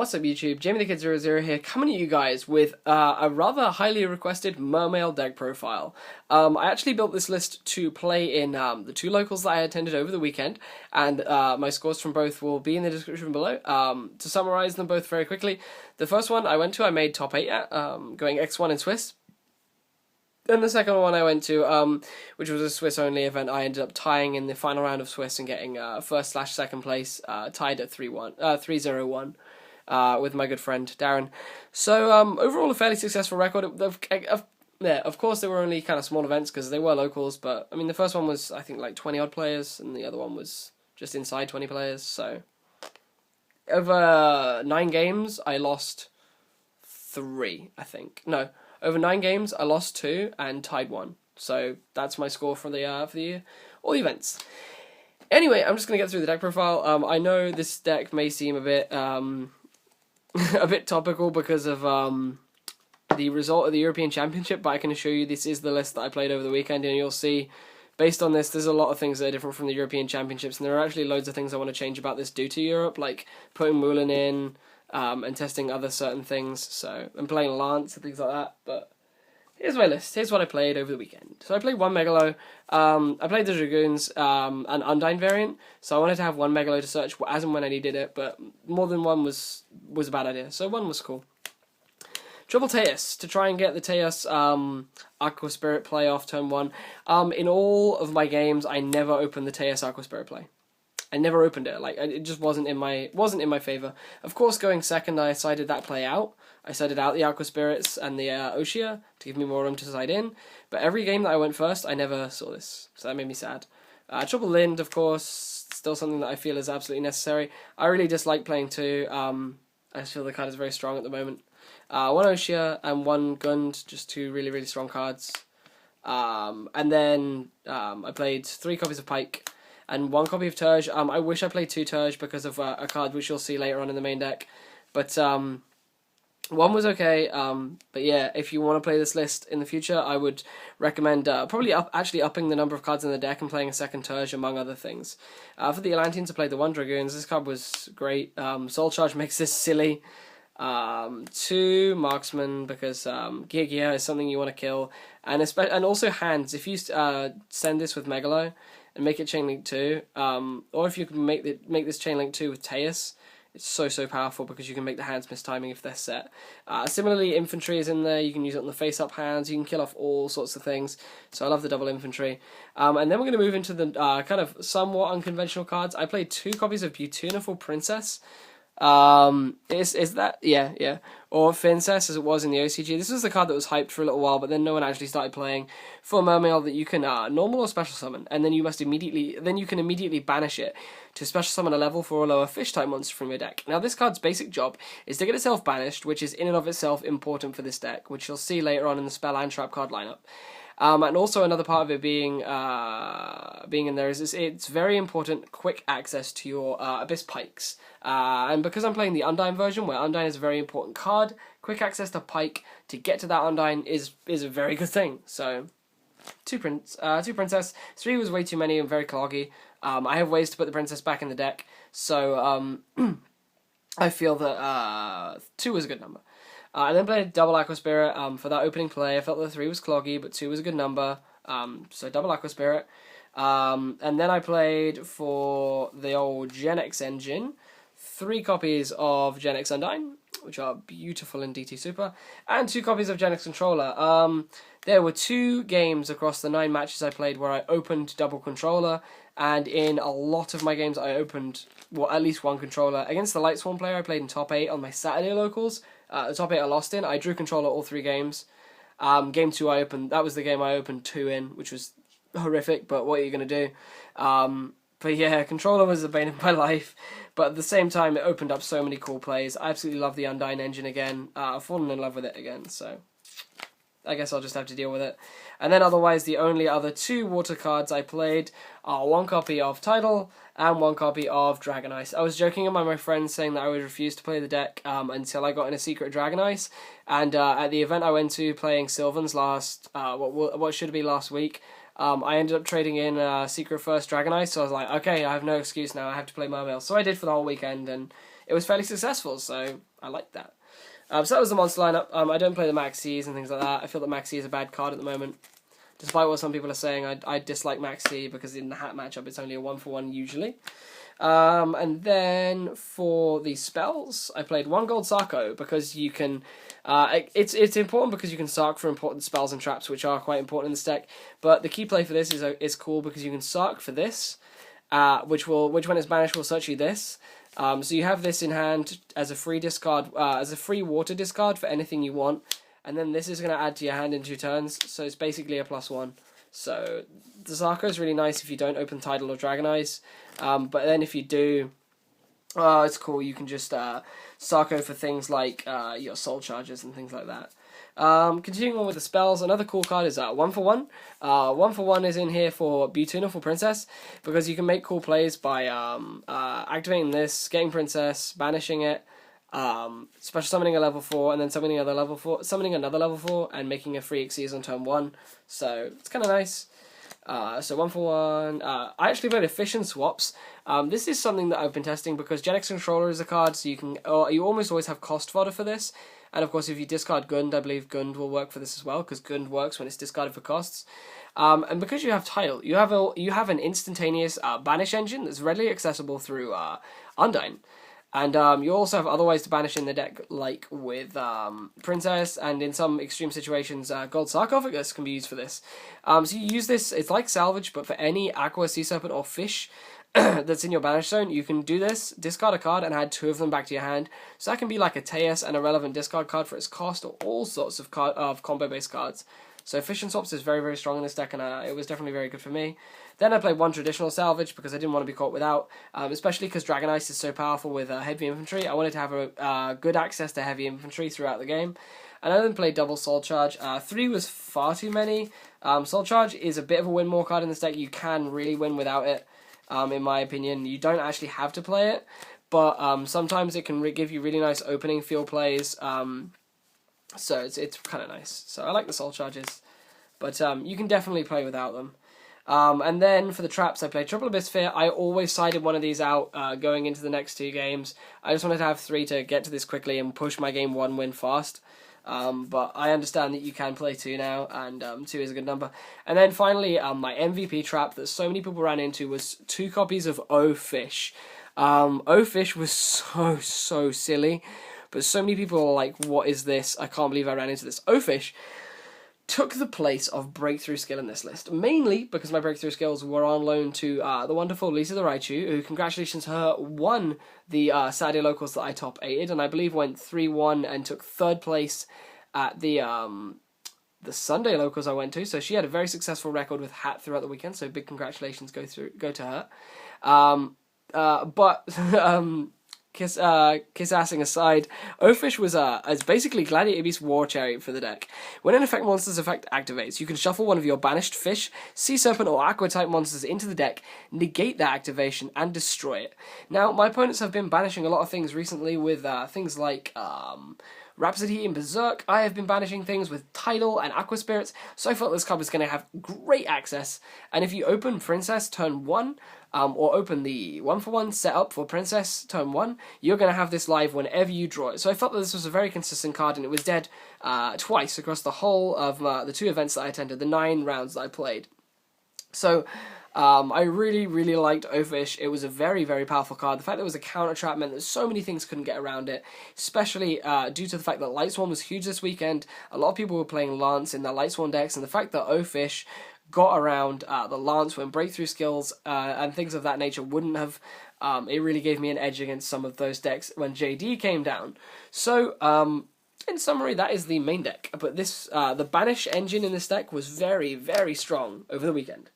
What's up YouTube, JamieTheKid00 here, coming to you guys with a rather highly requested Mermail deck profile. I actually built this list to play in the two locals that I attended over the weekend, and my scores from both will be in the description below. To summarize them both very quickly, the first one I went to, I made top 8 at, going X1 in Swiss. Then the second one I went to, which was a Swiss-only event, I ended up tying in the final round of Swiss and getting first/second place, tied at 3-0-1 with my good friend Darren. So overall, a fairly successful record. Of course, they were only kind of small events because they were locals, but I mean, the first one was I think like 20 odd players, and the other one was just inside 20 players. So over 9 games, I lost 3. I think Over 9 games, I lost 2 and tied 1. So that's my score for the all the events. Anyway, I'm just gonna get through the deck profile. I know this deck may seem a bit a bit topical because of the result of the European Championship, but I can assure you this is the list that I played over the weekend, and you'll see based on this, there's a lot of things that are different from the European Championships, and there are actually loads of things I want to change about this due to Europe, like putting Mulan in. And testing other certain things, so I'm playing Lance and things like that. But here's my list. Here's what I played over the weekend. So I played one Megalo. I played the Dragoons, an Undine variant. So I wanted to have one Megalo to search as and when I needed it, but more than one was a bad idea. So one was cool. Triple Teus to try and get the Teus Aqua Spirit play off turn 1. In all of my games, I never opened the Teus Aqua Spirit play. I never opened it. Like, it just wasn't in my favor. Of course, going second, I sided that play out. I sided out the Aqua Spirits and the Oshia to give me more room to side in. But every game that I went first, I never saw this, so that made me sad. Triple Lind, of course, still something that I feel is absolutely necessary. I really dislike playing 2. I just feel the card is very strong at the moment. 1 Oshia and 1 Gund, just 2 really, really strong cards. And then I played 3 copies of Pike and 1 copy of Turge. I wish I played 2 Turge because of a card which you'll see later on in the main deck. But 1 was okay. But yeah, if you want to play this list in the future, I would recommend probably actually upping the number of cards in the deck and playing a second Turge, among other things. For the Atlanteans, I played the 1 Dragoons. This card was great. Soul Charge makes this silly. 2 Marksman because Gear is something you want to kill. And also Hands. If you send this with Megalo and make it Chain Link 2, or if you can make this Chain Link 2 with Teus, it's so powerful because you can make the hands miss timing if they're set. Similarly, Infantry is in there. You can use it on the face-up hands. You can kill off all sorts of things. So I love the double Infantry. And then we're going to move into the kind of somewhat unconventional cards. I played 2 copies of Beautunaful Princess. Is that yeah or Fincess as it was in the OCG. This was the card that was hyped for a little while, but then no one actually started playing for Mermail that you can normal or special summon, and then you can immediately banish it to special summon a level 4 or lower fish type monster from your deck. Now this card's basic job is to get itself banished, which is in and of itself important for this deck, which you'll see later on in the spell and trap card lineup. And also another part of it being in there is it's very important quick access to your Abysspikes. And because I'm playing the Undine version, where Undine is a very important card, quick access to Pike to get to that Undine is a very good thing. So 2 Princess. 3 was way too many and very cloggy. I have ways to put the Princess back in the deck, so I feel that 2 was a good number. I then played double Aqua Spirit for that opening play. I felt that 3 was cloggy, but 2 was a good number, so double Aqua Spirit. And then I played for the old Genex engine 3 copies of Genex Undine, which are beautiful in DT Super, and 2 copies of Genex Controller. There were 2 games across the 9 matches I played where I opened double Controller, and in a lot of my games I opened, well, at least 1 Controller. Against the Light Swarm player I played in top 8 on my Saturday locals. The top 8 I lost in. I drew Controller all 3 games. Game 2 that was the game I opened 2 in, which was horrific, but what are you going to do? But yeah, Controller was the bane of my life, but at the same time it opened up so many cool plays. I absolutely love the Undine engine again. I've fallen in love with it again, so I guess I'll just have to deal with it. And then otherwise, the only other 2 water cards I played are 1 copy of Tidal and 1 copy of Dragon Ice. I was joking among my friends saying that I would refuse to play the deck until I got in a secret Dragon Ice. And at the event I went to playing Sylvan's what should be last week, I ended up trading in secret first Dragon Ice. So I was like, okay, I have no excuse now. I have to play Mermail. So I did for the whole weekend, and it was fairly successful, so I liked that. So that was the monster lineup. I don't play the Maxis and things like that. I feel that Maxi is a bad card at the moment. Despite what some people are saying, I dislike Maxi because in the hat matchup it's only a 1-for-1 usually. And then for the spells, I played 1 Gold Sarco because you can... it's important because you can Sark for important spells and traps, which are quite important in this deck. But the key play for this is cool because you can Sark for this, which when it's banished will search you this. So you have this in hand as a free discard, as a free water discard for anything you want. And then this is going to add to your hand in 2 turns, so it's basically a +1. So the Sarko is really nice if you don't open Tidal or Dragon Eyes. But then if you do, it's cool, you can just Sarko for things like your Soul Charges and things like that. Continuing on with the spells, another cool card is 1-for-1. 1-for-1 is in here for Beautunaful Princess, because you can make cool plays by activating this, getting Princess, banishing it, special summoning a level 4, and then summoning another level 4, and making a free Xyz on turn 1. So it's kind of nice. So 1-for-1. I actually played Efficient Swaps. This is something that I've been testing because Genex Controller is a card, so you almost always have cost fodder for this. And of course, if you discard Gund, I believe Gund will work for this as well, because Gund works when it's discarded for costs. And because you have Tidal, you have an instantaneous banish engine that's readily accessible through Undine. And you also have other ways to banish in the deck, like with Princess, and in some extreme situations, Gold Sarcophagus can be used for this. So you use this, it's like Salvage, but for any Aqua, Sea Serpent, or Fish that's in your banish zone, you can do this, discard a card, and add 2 of them back to your hand. So that can be like a Teus and a relevant discard card for its cost, or all sorts of combo-based cards. So Efficient Swaps is very, very strong in this deck, and it was definitely very good for me. Then I played 1 traditional Salvage because I didn't want to be caught without, especially because Dragon Ice is so powerful with heavy infantry. I wanted to have a good access to heavy infantry throughout the game. And I then played double Soul Charge. 3 was far too many. Soul Charge is a bit of a win more card in this deck. You can really win without it, in my opinion. You don't actually have to play it, but sometimes it can give you really nice opening field plays. So it's kind of nice. So I like the Soul Charges, but you can definitely play without them. And then for the traps, I played Triple Abyss Sphere. I always sided one of these out going into the next 2 games. I just wanted to have 3 to get to this quickly and push my game 1 win fast. But I understand that you can play 2 now, and 2 is a good number. And then finally, my MVP trap that so many people ran into was 2 copies of O-Fish. O-Fish was so silly, but so many people were like, what is this? I can't believe I ran into this. O-Fish took the place of Breakthrough Skill in this list, mainly because my Breakthrough Skills were on loan to the wonderful Lisa the Raichu, who, congratulations to her, won the Saturday Locals that I top 8'd, and I believe went 3-1 and took 3rd place at the Sunday Locals I went to, so she had a very successful record with Hat throughout the weekend, so big congratulations go to her. Kiss-assing aside, O-Fish was basically Gladiator Beast War Chariot for the deck. When an effect monster's effect activates, you can shuffle one of your banished Fish, Sea Serpent, or Aqua-type monsters into the deck, negate that activation, and destroy it. Now, my opponents have been banishing a lot of things recently with things like Rhapsody and Berserk. I have been banishing things with Tidal and Aqua Spirits, so I felt this card was going to have great access. And if you open Princess turn 1, or open the 1-for-1 setup for Princess turn 1, you're going to have this live whenever you draw it. So I felt that this was a very consistent card, and it was dead twice across the whole of the 2 events that I attended, the 9 rounds that I played. So I really, really liked O-Fish. It was a very, very powerful card. The fact that it was a counter trap meant that so many things couldn't get around it, especially due to the fact that Light Swarm was huge this weekend. A lot of people were playing Lance in their Light Swarm decks, and the fact that O-Fish got around the Lance when Breakthrough Skills and things of that nature wouldn't have, it really gave me an edge against some of those decks when JD came down. So, in summary, that is the main deck. But this, the Banish engine in this deck was very, very strong over the weekend.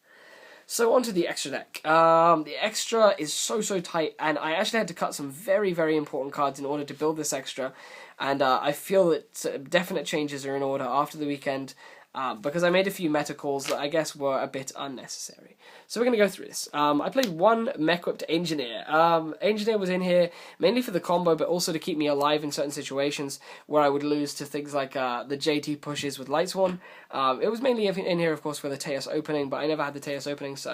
So onto the extra deck. The extra is so tight, and I actually had to cut some very, very important cards in order to build this extra. And I feel that definite changes are in order after the weekend. because I made a few meta calls that I guess were a bit unnecessary. So we're going to go through this. I played one Mechquipped Angineer. Engineer was in here mainly for the combo, but also to keep me alive in certain situations where I would lose to things like the JT pushes with Lightsworn. It was mainly in here, of course, for the Teos opening, but I never had the Teos opening, so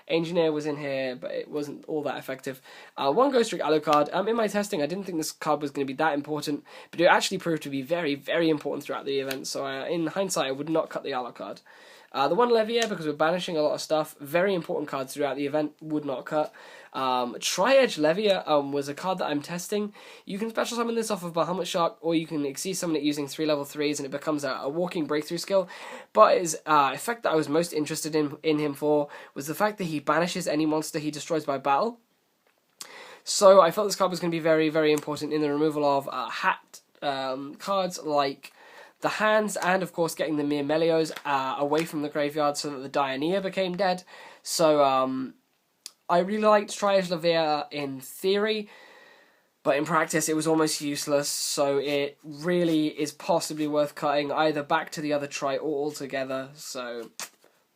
Engineer was in here, but it wasn't all that effective. One Ghostrick Alucard. In my testing, I didn't think this card was going to be that important, but it actually proved to be very, very important throughout the event, so in hindsight, I would not cut the Alucard. The one Leviair, because we're banishing a lot of stuff, very important cards throughout the event, would not cut. Tri-Edge Levia was a card that I'm testing. You can special summon this off of Bahamut Shark, or you can Xyz summon it using 3 level 3s, and it becomes a walking breakthrough skill. But his effect that I was most interested in him for was the fact that he banishes any monster he destroys by battle. So I felt this card was going to be very, very important in the removal of cards like the hands, and of course getting the Mermelios away from the graveyard so that the Dianea became dead. So I really liked Tri-Edge Levia in theory, but in practice it was almost useless, so it really is possibly worth cutting either back to the other Tri or altogether, so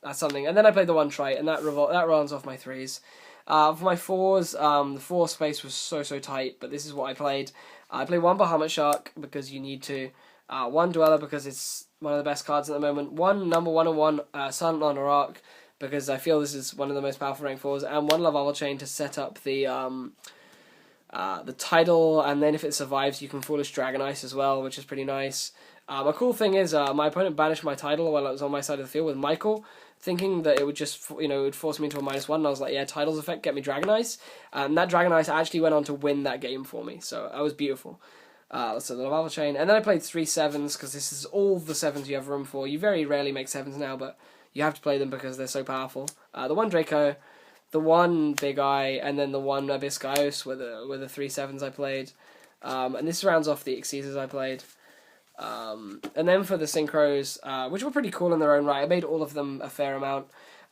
that's something. And then I played the one Tri, and that runs off my 3s. For my 4s, the 4 space was so tight, but this is what I played. I played one Bahamut Shark because you need to. One Dweller because it's one of the best cards at the moment. One number 101 Silent Monarch because I feel this is one of the most powerful rank 4s, and one Lavalval Chain to set up the Tidal, and then if it survives you can Foolish Dragon Ice as well, which is pretty nice. A cool thing is my opponent banished my Tidal while I was on my side of the field with Michael, thinking that it would just, it would force me into a -1, and I was like, yeah, Tidal's effect, get me Dragon Ice, and that Dragon Ice actually went on to win that game for me, so that was beautiful. So the Lavalval Chain, and then I played 3 7s, because this is all the 7s you have room for. You very rarely make 7s now, but you have to play them because they're so powerful. The one Draco, the one Big Eye, and then the one Abyssteus were the 3 7s I played. And this rounds off the Xyzs I played. And then for the Synchros, which were pretty cool in their own right, I made all of them a fair amount.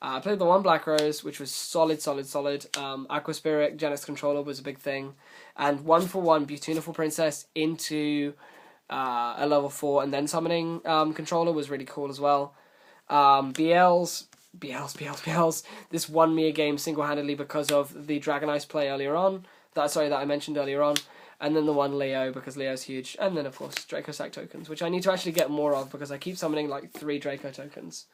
I played the one Black Rose, which was solid. Aqua Spirit, Genex Controller was a big thing. And 1-for-1 Beautunaful Princess into a level 4, and then summoning Controller was really cool as well. BLs. This won me a game single-handedly because of the Dragon Ice play earlier on. That I mentioned earlier on. And then the one Leo, because Leo's huge. And then, of course, Draco Sack tokens, which I need to actually get more of because I keep summoning like 3 Draco tokens.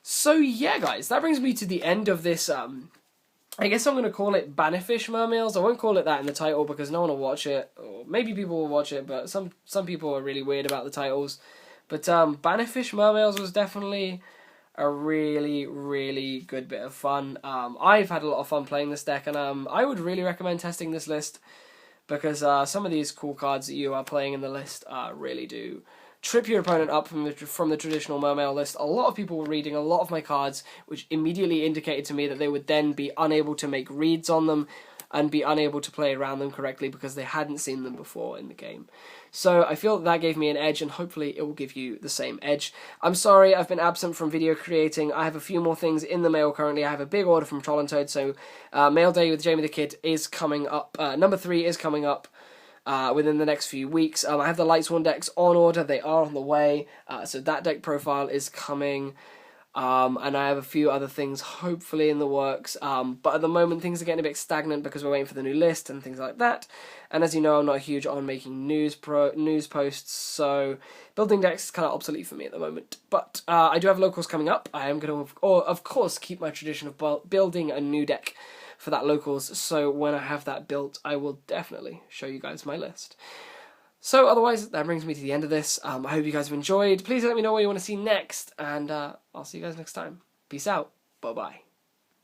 So yeah, guys, that brings me to the end of this, I guess I'm going to call it Bannerfish Mermails. I won't call it that in the title because no one will watch it, or maybe people will watch it, but some people are really weird about the titles. But Bannerfish Mermails was definitely a really good bit of fun. I've had a lot of fun playing this deck, and I would really recommend testing this list because some of these cool cards that you are playing in the list really do trip your opponent up from the traditional Mermail list. A lot of people were reading a lot of my cards, which immediately indicated to me that they would then be unable to make reads on them and be unable to play around them correctly because they hadn't seen them before in the game. So I feel that gave me an edge, and hopefully it will give you the same edge. I'm sorry I've been absent from video creating. I have a few more things in the mail currently. I have a big order from Troll and Toad, so Mail Day with Jamie the Kid is coming up. Number 3 is coming up within the next few weeks. I have the Lightsworn decks on order. They are on the way. So that deck profile is coming. And I have a few other things hopefully in the works. But at the moment things are getting a bit stagnant because we're waiting for the new list and things like that. And as you know, I'm not huge on making news posts, so building decks is kind of obsolete for me at the moment. But I do have locals coming up. I am going to, of course, keep my tradition of building a new deck for that locals, so when I have that built, I will definitely show you guys my list. So otherwise, that brings me to the end of this. I hope you guys have enjoyed. Please let me know what you want to see next, and I'll see you guys next time. Peace out. Bye-bye.